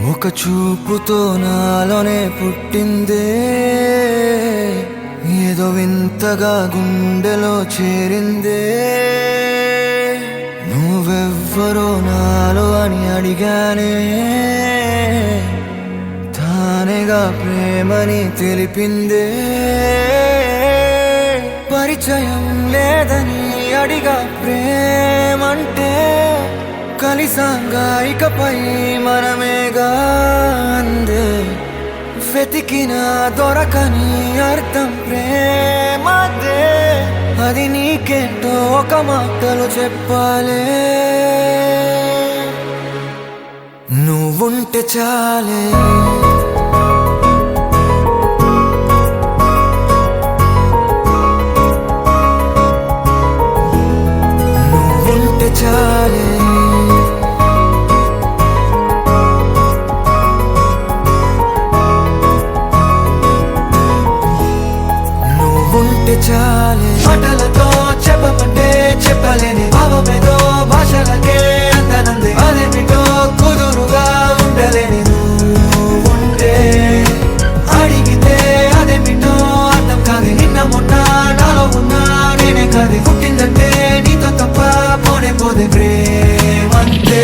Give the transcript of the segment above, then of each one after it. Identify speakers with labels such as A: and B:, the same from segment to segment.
A: ఒక చూపుతో నాలోనే పుట్టిందే, ఏదో వింతగా గుండెలో చేరిందే. నువ్వెవ్వరో నాలో అని అడిగానే, తానేగా ప్రేమని తెలిపిందే. పరిచయం లేదని అడిగా ప్రేమంటే, కలిసాంగా ఇకపై మనమేగా అందే. వెతికినా దొరకని అర్థం ప్రేమదే, అది నీకేంటో ఒక మాటలో చెప్పాలే. నువ్వుంటే చాలే, నువ్వుంటే చాలే. ఉంటే చాలే, మాటలతో చెప్పమంటే చెప్పలేని భావమేదో భాషలకే అందనంది. అదేమిటో కుదురుగా ఉండలేని నువ్వుంటే, అడిగితే అదేమిటో అర్థం కాదు. నిన్న మొన్న నాలో ఉన్నా నేనే కాదు. పుట్టిందంటే నీతో తప్ప పోనే పోదే ప్రేమంతే.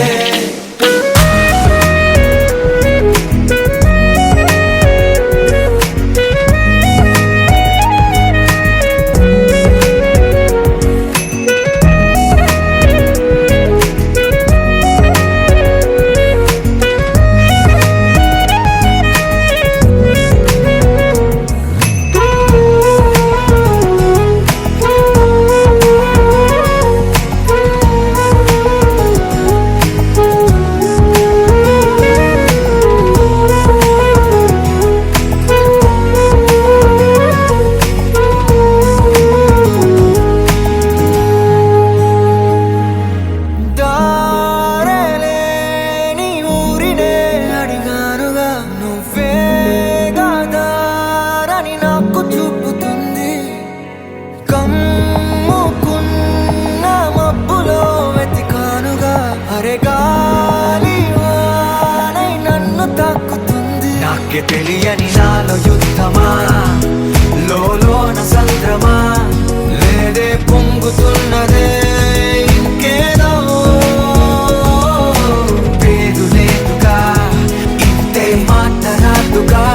A: నాకే తెలియని నాలో యుద్ధమా, లోన సంద్రమా, లేదే పొంగుతున్నదే ఇంకేదో. పేరు లేదుగా, ఇంతే మాట రాదుగా,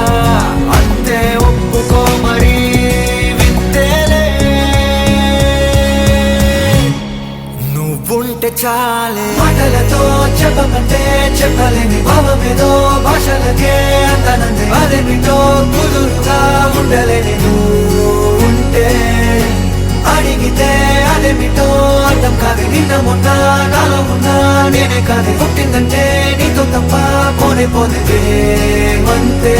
A: అంతే ఒప్పుకో మరి వింతేలే. నువ్వుంటే చాలే, మాటలతో చెప్పమంటే చెప్పలేని భావమేదో భాషలకే అందనంది. అదేమిటో కుదురుగా ఉండలేని నువ్వుంటే, అడిగితే అదేమిటో అర్థం కాదు. నిన్న మొన్న నాలో ఉన్నా నేనే కాదు. పుట్టిందంటే నీతో తప్ప పోనే పోతే ప్రేమంతే.